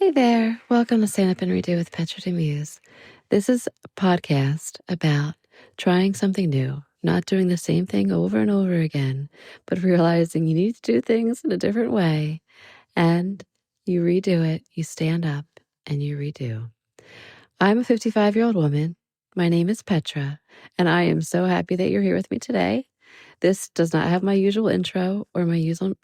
Hey there, welcome to Stand Up and Redo with Petra DeMusz. This is a podcast about trying something new, not doing the same thing over and over again, but realizing you need to do things in a different way, and you redo it, you stand up, and you redo. I'm a 55-year-old woman. My name is Petra, and I am so happy that you're here with me today. This does not have my usual intro or my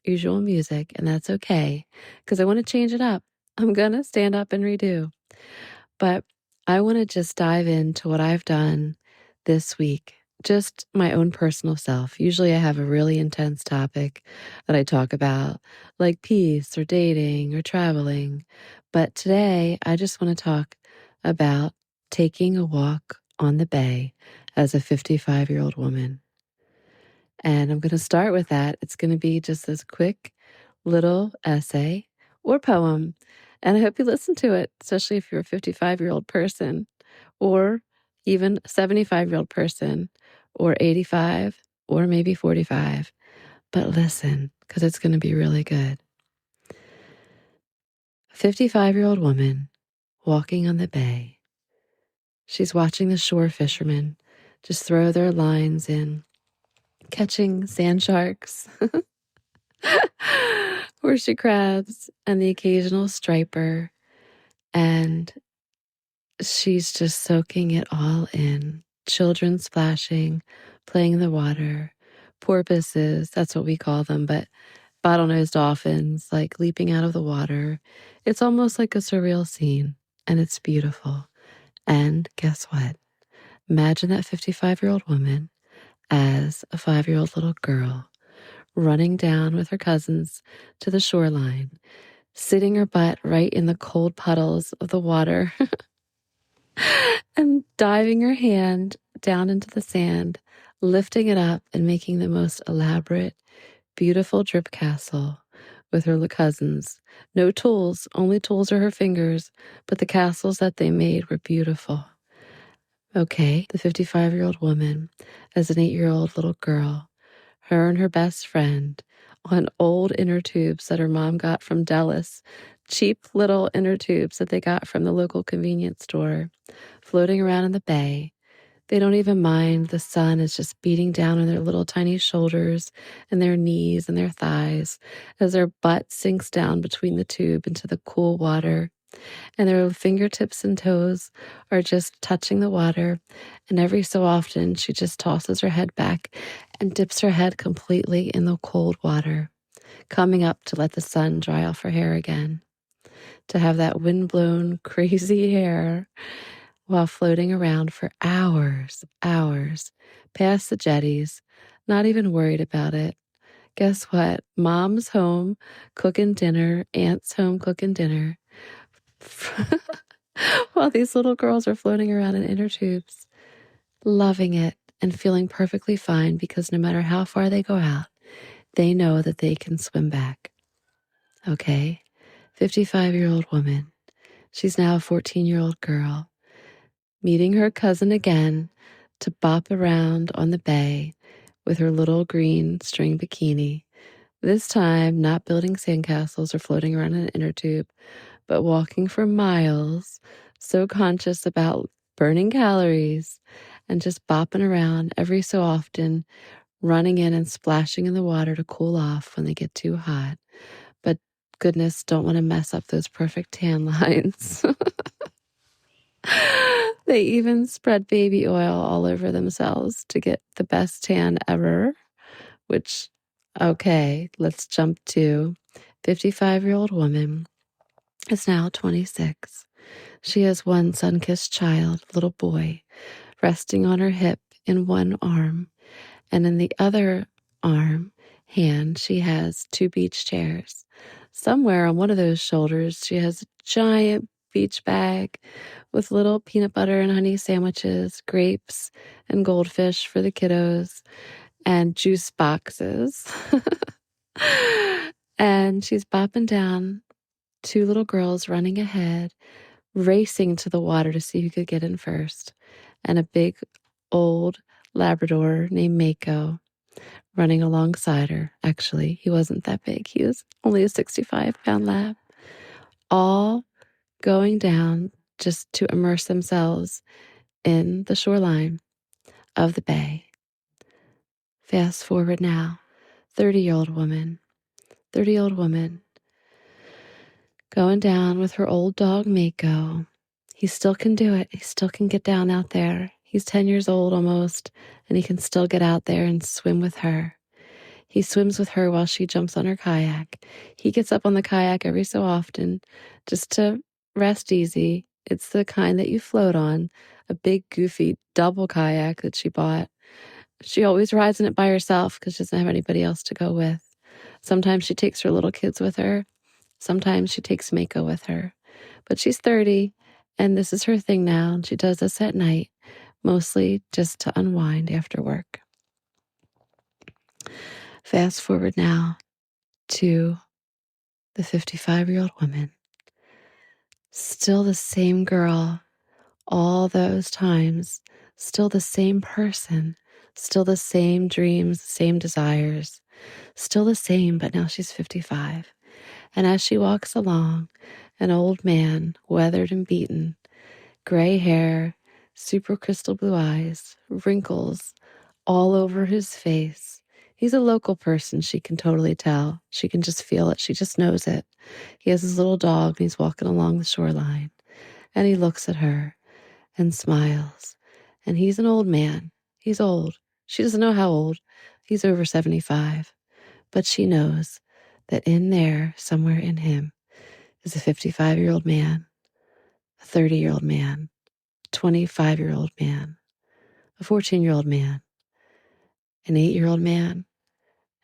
usual music, and that's okay, because I want to change it up. I'm going to stand up and redo. But I want to just dive into what I've done this week, just my own personal self. Usually I have a really intense topic that I talk about, like peace or dating or traveling. But today I just want to talk about taking a walk on the bay as a 55-year-old woman. And I'm going to start with that. It's going to be just this quick little essay or poem. And I hope you listen to it, especially if you're a 55-year-old person or even a 75-year-old person or 85 or maybe 45. But listen, because it's going to be really good. A 55-year-old woman walking on the bay. She's watching the shore fishermen just throw their lines in, catching sand sharks, horseshoe crabs, and the occasional striper. And she's just soaking it all in. Children splashing, playing in the water, porpoises, that's what we call them, but bottlenose dolphins, like leaping out of the water. It's almost like a surreal scene, and it's beautiful. And guess what? Imagine that 55-year-old woman as a 5-year-old little girl running down with her cousins to the shoreline, sitting her butt right in the cold puddles of the water and diving her hand down into the sand, lifting it up and making the most elaborate, beautiful drip castle with her cousins. No tools, only tools are her fingers, but the castles that they made were beautiful. Okay, the 55-year-old woman as an 8-year-old little girl, her and her best friend on old inner tubes that her mom got from Dallas, cheap little inner tubes that they got from the local convenience store, floating around in the bay. They don't even mind. The sun is just beating down on their little tiny shoulders and their knees and their thighs as their butt sinks down between the tube into the cool water. And their fingertips and toes are just touching the water. And every so often, she just tosses her head back and dips her head completely in the cold water, coming up to let the sun dry off her hair again, to have that windblown, crazy hair while floating around for hours, past the jetties, not even worried about it. Guess what? Mom's home cooking dinner, aunt's home cooking dinner. While these little girls are floating around in inner tubes, loving it and feeling perfectly fine because no matter how far they go out, they know that they can swim back. Okay? 55-year-old woman. She's now a 14-year-old girl, meeting her cousin again to bop around on the bay with her little green string bikini. This time, not building sandcastles or floating around in an inner tube, but walking for miles, so conscious about burning calories and just bopping around every so often, running in and splashing in the water to cool off when they get too hot. But goodness, don't want to mess up those perfect tan lines. They even spread baby oil all over themselves to get the best tan ever, which, okay, let's jump to 55-year-old woman is now 26. She has one sun-kissed child, little boy, resting on her hip in one arm, and in the other hand, she has 2 beach chairs. Somewhere on one of those shoulders, she has a giant beach bag with little peanut butter and honey sandwiches, grapes and goldfish for the kiddos, and juice boxes. And she's bopping down, 2 little girls running ahead, racing to the water to see who could get in first, and a big old Labrador named Mako running alongside her. Actually, he wasn't that big. He was only a 65-pound lab. All going down just to immerse themselves in the shoreline of the bay. Fast forward now, 30-year-old woman going down with her old dog Mako. He still can do it. He still can get down out there. He's 10 years old almost, and he can still get out there and swim with her. He swims with her while she jumps on her kayak. He gets up on the kayak every so often just to rest easy. It's the kind that you float on, a big, goofy double kayak that she bought. She always rides in it by herself because she doesn't have anybody else to go with. Sometimes she takes her little kids with her. Sometimes she takes Mako with her. But she's 30, and this is her thing now, and she does this at night, mostly just to unwind after work. Fast forward now to the 55-year-old woman. Still the same girl, all those times, still the same person, still the same dreams, same desires, still the same, but now she's 55. And as she walks along, an old man, weathered and beaten, gray hair, super crystal blue eyes, wrinkles all over his face. He's a local person, she can totally tell. She can just feel it. She just knows it. He has his little dog and he's walking along the shoreline. And he looks at her and smiles. And he's an old man. He's old. She doesn't know how old. He's over 75. But she knows that in there, somewhere in him, is a 55-year-old man, a 30-year-old man, a 25-year-old man, a 14-year-old man, an 8-year-old man,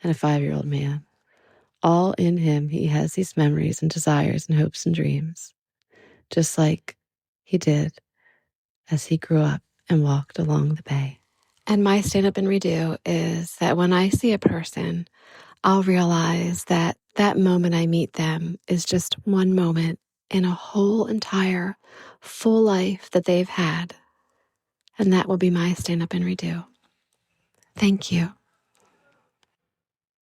and a 5-year-old man. All in him, he has these memories and desires and hopes and dreams, just like he did as he grew up and walked along the bay. And my stand up and redo is that when I see a person, I'll realize that that moment I meet them is just one moment in a whole entire full life that they've had. And that will be my stand up and redo. Thank you.